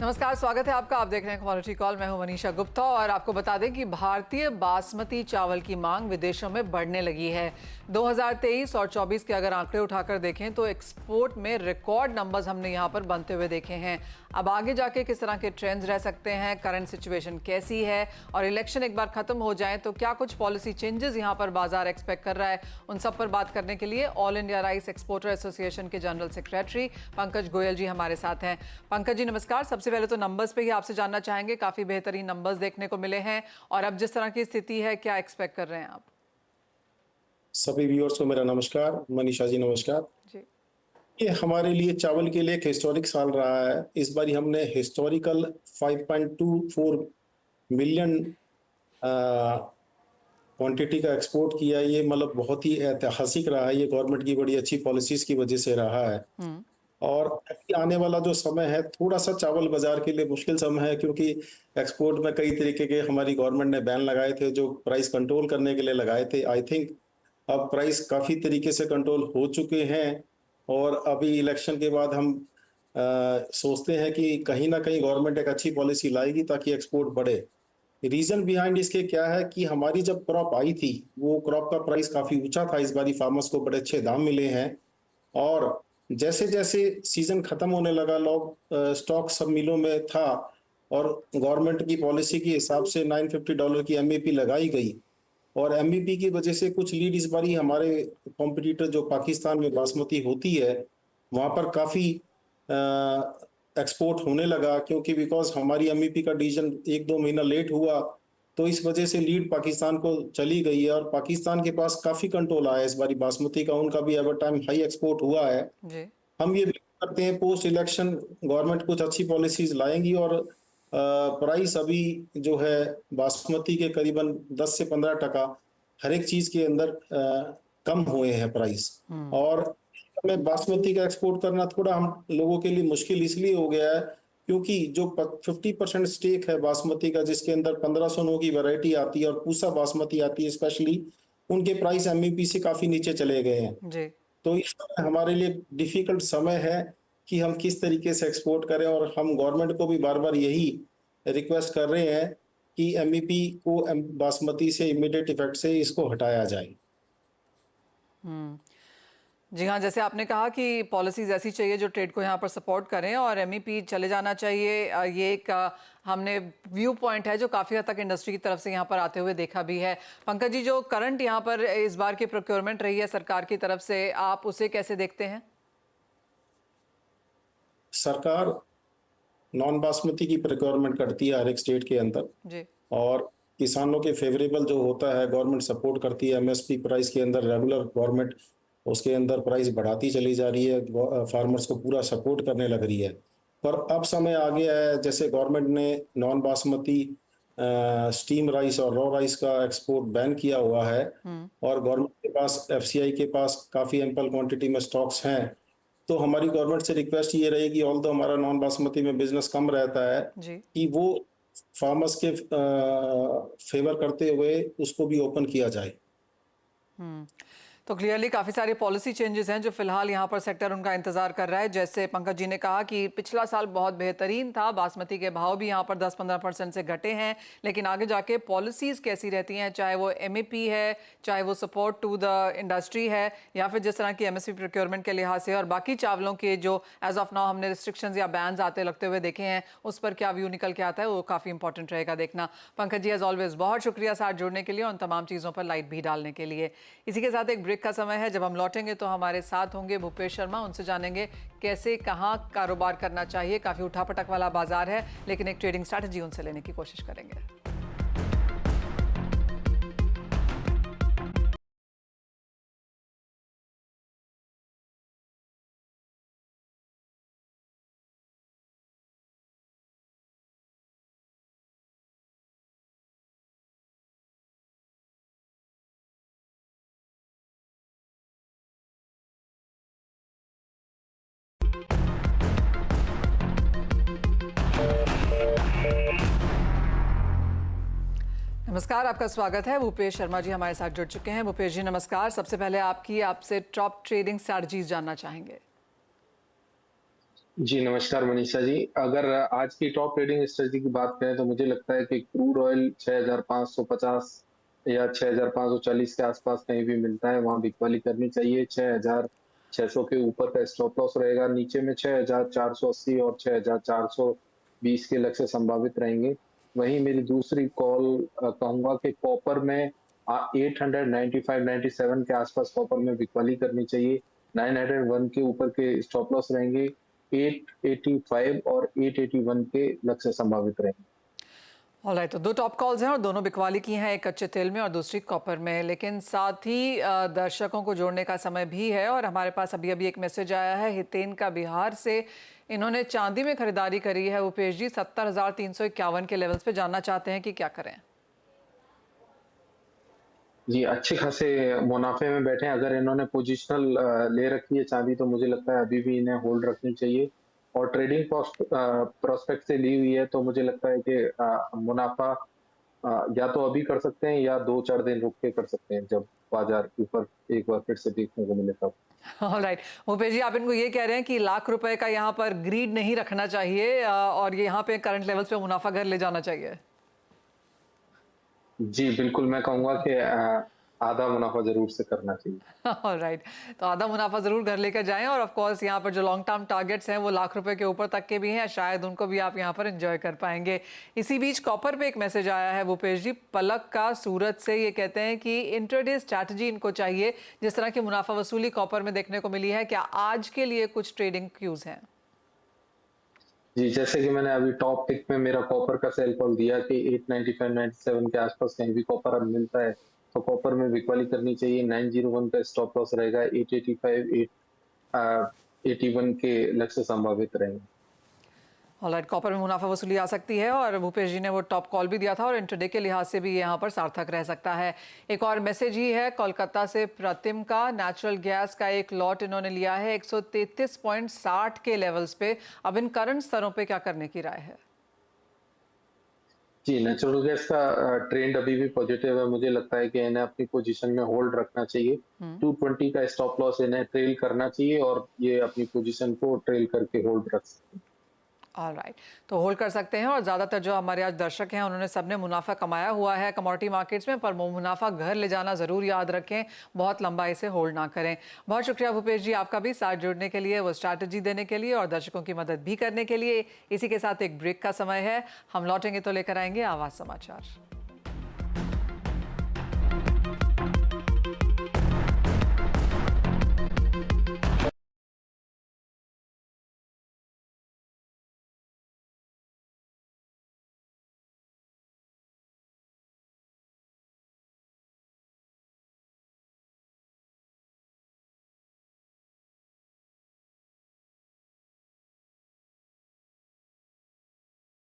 नमस्कार, स्वागत है आपका। आप देख रहे हैं कमोडिटी कॉल। मैं हूं मनीषा गुप्ता और आपको बता दें कि भारतीय बासमती चावल की मांग विदेशों में बढ़ने लगी है। 2023 और 24 के अगर आंकड़े उठाकर देखें तो एक्सपोर्ट में रिकॉर्ड नंबर्स हमने यहां पर बनते हुए देखे हैं। अब आगे जाके किस तरह के ट्रेंड्स रह सकते हैं, करंट सिचुएशन कैसी है और इलेक्शन एक बार खत्म हो जाए तो क्या कुछ पॉलिसी चेंजेस यहां पर बाजार एक्सपेक्ट कर रहा है, उन सब पर बात करने के लिए all India rice exporter association के जनरल सेक्रेटरी पंकज गोयल जी हमारे साथ हैं। पंकज जी नमस्कार। सबसे पहले तो नंबर्स पे ही आपसे जानना चाहेंगे, काफी बेहतरीन नंबर्स देखने को मिले हैं और अब जिस तरह की स्थिति है क्या एक्सपेक्ट कर रहे हैं आप? सभी व्यूअर्स को मेरा नमस्कार। मनीषा जी नमस्कार जी। ये हमारे लिए चावल के लिए एक हिस्टोरिक साल रहा है। इस बार हमने हिस्टोरिकल 5.24 मिलियन क्वांटिटी का एक्सपोर्ट किया। ये मतलब बहुत ही ऐतिहासिक रहा है। ये गवर्नमेंट की बड़ी अच्छी पॉलिसीज की वजह से रहा है। और आने वाला जो समय है थोड़ा सा चावल बाजार के लिए मुश्किल समय है, क्योंकि एक्सपोर्ट में कई तरीके के हमारी गवर्नमेंट ने बैन लगाए थे जो प्राइस कंट्रोल करने के लिए लगाए थे। आई थिंक अब प्राइस काफी तरीके से कंट्रोल हो चुके हैं और अभी इलेक्शन के बाद हम सोचते हैं कि कहीं ना कहीं गवर्नमेंट एक अच्छी पॉलिसी लाएगी ताकि एक्सपोर्ट बढ़े। रीजन बिहाइंड इसके क्या है कि हमारी जब क्रॉप आई थी वो क्रॉप का प्राइस काफी ऊंचा था। इस बारी फार्मर्स को बड़े अच्छे दाम मिले हैं और जैसे जैसे सीजन खत्म होने लगा लोग स्टॉक सब मिलों में था और गवर्नमेंट की पॉलिसी के हिसाब से $950 की एमएपी लगाई गई और एमईपी की वजह से कुछ लीड इस बारी हमारे कॉम्पिटिटर जो पाकिस्तान में बासमती होती है वहां पर काफी एक्सपोर्ट होने लगा, क्योंकि बिकॉज हमारी एमईपी का डिसीजन 1-2 महीना लेट हुआ तो इस वजह से लीड पाकिस्तान को चली गई है और पाकिस्तान के पास काफी कंट्रोल आया इस बारी बासमती का। उनका भी एवर टाइम हाई एक्सपोर्ट हुआ है जी। हम ये करते हैं पोस्ट इलेक्शन गवर्नमेंट कुछ अच्छी पॉलिसीज लाएंगी और प्राइस अभी जो है बासमती के करीबन 10 से 15% हर एक चीज के अंदर कम हुए हैं प्राइस। और हमें बासमती का एक्सपोर्ट करना थोड़ा हम लोगों के लिए मुश्किल इसलिए हो गया है क्योंकि जो 50% स्टेक है बासमती का, जिसके अंदर 1509 की वैरायटी आती है और पूसा बासमती आती है स्पेशली, उनके प्राइस एमईपी से काफी नीचे चले गए हैं जी। तो इस समय हमारे लिए डिफिकल्ट समय है कि हम किस तरीके से एक्सपोर्ट करें और हम गवर्नमेंट को भी बार बार यही रिक्वेस्ट कर रहे हैं कि एमईपी को बासमती से इमीडिएट इफेक्ट से इसको हटाया जाए। जी हाँ, जैसे आपने कहा कि पॉलिसीज ऐसी चाहिए जो ट्रेड को यहाँ पर सपोर्ट करें और एमईपी चले जाना चाहिए। ये एक हमने व्यू पॉइंट है जो काफ़ी हद तक इंडस्ट्री की तरफ से यहाँ पर आते हुए देखा भी है। पंकज जी, जो करंट यहाँ पर इस बार की प्रोक्योरमेंट रही है सरकार की तरफ से, आप उसे कैसे देखते हैं? सरकार नॉन बासमती की प्रोक्योरमेंट करती है हर एक स्टेट के अंदर जी। और किसानों के फेवरेबल जो होता है गवर्नमेंट सपोर्ट करती है। एमएसपी प्राइस के अंदर रेगुलर गवर्नमेंट उसके अंदर प्राइस बढ़ाती चली जा रही है, फार्मर्स को पूरा सपोर्ट करने लग रही है। पर अब समय आ गया है, जैसे गवर्नमेंट ने नॉन बासमती स्टीम राइस और रॉ राइस का एक्सपोर्ट बैन किया हुआ है और गवर्नमेंट के पास एफसीआई के पास काफी एम्पल क्वांटिटी में स्टॉक्स हैं। तो हमारी गवर्नमेंट से रिक्वेस्ट ये रहेगी, ऑल तो हमारा नॉन बासमती में बिजनेस कम रहता है जी। कि वो फार्मर्स के फेवर करते हुए उसको भी ओपन किया जाए। तो क्लियरली काफ़ी सारे पॉलिसी चेंजेस हैं जो फिलहाल यहाँ पर सेक्टर उनका इंतजार कर रहा है। जैसे पंकज जी ने कहा कि पिछला साल बहुत बेहतरीन था, बासमती के भाव भी यहाँ पर 10-15% से घटे हैं, लेकिन आगे जाके पॉलिसीज़ कैसी रहती हैं, चाहे वो एमएपी है, चाहे वो सपोर्ट टू द इंडस्ट्री है या फिर जिस तरह की एमएसपी प्रोक्योरमेंट के लिहाज से और बाकी चावलों के जो एज ऑफ नाउ हमने रिस्ट्रिक्शंस या बैन्स आते लगते हुए देखे हैं, उस पर क्या व्यू निकल के आता है वो काफ़ी इंपॉर्टेंट रहेगा देखना। पंकज जी एज ऑलवेज बहुत शुक्रिया साथ जुड़ने के लिए और उन तमाम चीज़ों पर लाइट भी डालने के लिए। इसी के साथ एक ब्रेक का समय है। जब हम लौटेंगे तो हमारे साथ होंगे भूपेश शर्मा, उनसे जानेंगे कैसे कहां कारोबार करना चाहिए। काफी उठापटक वाला बाजार है लेकिन एक ट्रेडिंग स्ट्रैटेजी उनसे लेने की कोशिश करेंगे। नमस्कार, आपका स्वागत है। भूपेश शर्मा जी हमारे साथ जुड़ चुके हैं। भूपेश जी नमस्कार। सबसे पहले आपसे टॉप ट्रेडिंग स्ट्रैटेजीज जानना चाहेंगे। जी, नमस्कार मनीषा जी। अगर आज की टॉप ट्रेडिंग स्ट्रेटजी की बात करें तो मुझे लगता है कि क्रूड ऑयल 6550 या 6540 के आसपास कहीं भी मिलता है, वहाँ बिकवाली करनी चाहिए। 6600 के ऊपर का स्टॉप लॉस रहेगा, नीचे में 6480 और 6420 के लक्ष्य संभावित रहेंगे। वहीं मेरी दूसरी कॉल कहूँगा कि कॉपर में 895-97 के आसपास कॉपर में बिकवाली करनी चाहिए। 901 के ऊपर के स्टॉप लॉस रहेंगे। 885 और 881 के लक्ष्य संभावित रहेंगे। ऑलराइट, तो दो टॉप कॉल्स हैं और दोनों बिकवाली की हैं, एक कच्चे तेल में और दूसरी कॉपर में। लेकिन साथ ही दर्शकों को जोड़ने का समय भी है और हमारे पास अभी अभी एक मैसेज आया है हितेन का बिहार से। इन्होंने चांदी में खरीदारी करी है उपेश जी, 70,351 के लेवल्स पे। जानना चाहते हैं कि क्या करें। जी, अच्छे खासे मुनाफे में बैठे हैं। अगर इन्होंने पोजिशनल ले रखी है चांदी तो मुझे लगता है अभी भी इन्हें होल्ड रखनी चाहिए। और ट्रेडिंग प्रोस्पेक्ट से ली हुई है तो मुझे लगता है कि मुनाफा या तो अभी कर सकते हैं या 2-4 दिन रुक के कर सकते हैं, जब बाजार ऊपर एक बार फिर से देखने को मिले तब। ऑलराइट, उपेश जी, आप इनको ये कह रहे हैं कि लाख रुपए का यहाँ पर ग्रीड नहीं रखना चाहिए और ये यहाँ पे करंट लेवल्स पे मुनाफा घर ले जाना चाहिए। जी, बिल्कुल मैं कहूँगा कि आधा मुनाफा ज़रूर से करना चाहिए। ऑलराइट, तो आधा मुनाफा जरूर घर लेकर जाएं और ऑफ कोर्स यहाँ पर जो लॉन्ग टर्म टारगेट्स हैं वो लाख रुपए के ऊपर तक के भी हैं, शायद उनको भी आप यहाँ पर एंजॉय कर पाएंगे। इसी बीच कॉपर पे एक मैसेज आया है भूपेश जी पलक का सूरत से। ये कहते हैं कि इंट्राडे स्ट्रैटेजी इनको चाहिए, जिस तरह की मुनाफा वसूली कॉपर में देखने को मिली है। क्या आज के लिए कुछ ट्रेडिंग क्यूज हैं? जी, जैसे कि मैंने अभी टॉप पिक में मेरा कॉपर का सेल कॉल दिया कि 895-97 के आसपास कहीं भी कॉपर अब मिलता है, तो कॉपर में बिकवाली करनी चाहिए। 901 का स्टॉप लॉस रहेगा, 885, 81 के लक्ष्य संभावित रहेंगे। ऑलराइट, कॉपर में मुनाफा वसूली आ सकती है और भूपेश जी ने वो टॉप कॉल भी दिया था और इंट्राडे के लिहाज से भी यहाँ पर सार्थक रह सकता है। एक और मैसेज ही है कोलकाता से प्रतिम का। नेचुरल गैस का एक लॉट इन्होंने लिया है 133.60 के लेवल्स पे। अब इन करंट स्तरों पे क्या करने की राय है? जी, नेचुरल गैस का ट्रेंड अभी भी पॉजिटिव है। मुझे लगता है कि इन्हें अपनी पोजीशन में होल्ड रखना चाहिए। 220 का स्टॉप लॉस इन्हें ट्रेल करना चाहिए और ये अपनी पोजीशन को ट्रेल करके होल्ड रख सकते हैं। ऑलराइट, तो होल्ड कर सकते हैं। और ज़्यादातर जो हमारे आज दर्शक हैं उन्होंने सबने मुनाफा कमाया हुआ है कमोडिटी मार्केट्स में, पर वो मुनाफा घर ले जाना ज़रूर याद रखें, बहुत लंबाई से होल्ड ना करें। बहुत शुक्रिया भूपेश जी आपका भी साथ जुड़ने के लिए, वो स्ट्रैटेजी देने के लिए और दर्शकों की मदद भी करने के लिए। इसी के साथ एक ब्रेक का समय है, हम लौटेंगे तो लेकर आएंगे आवाज़ समाचार।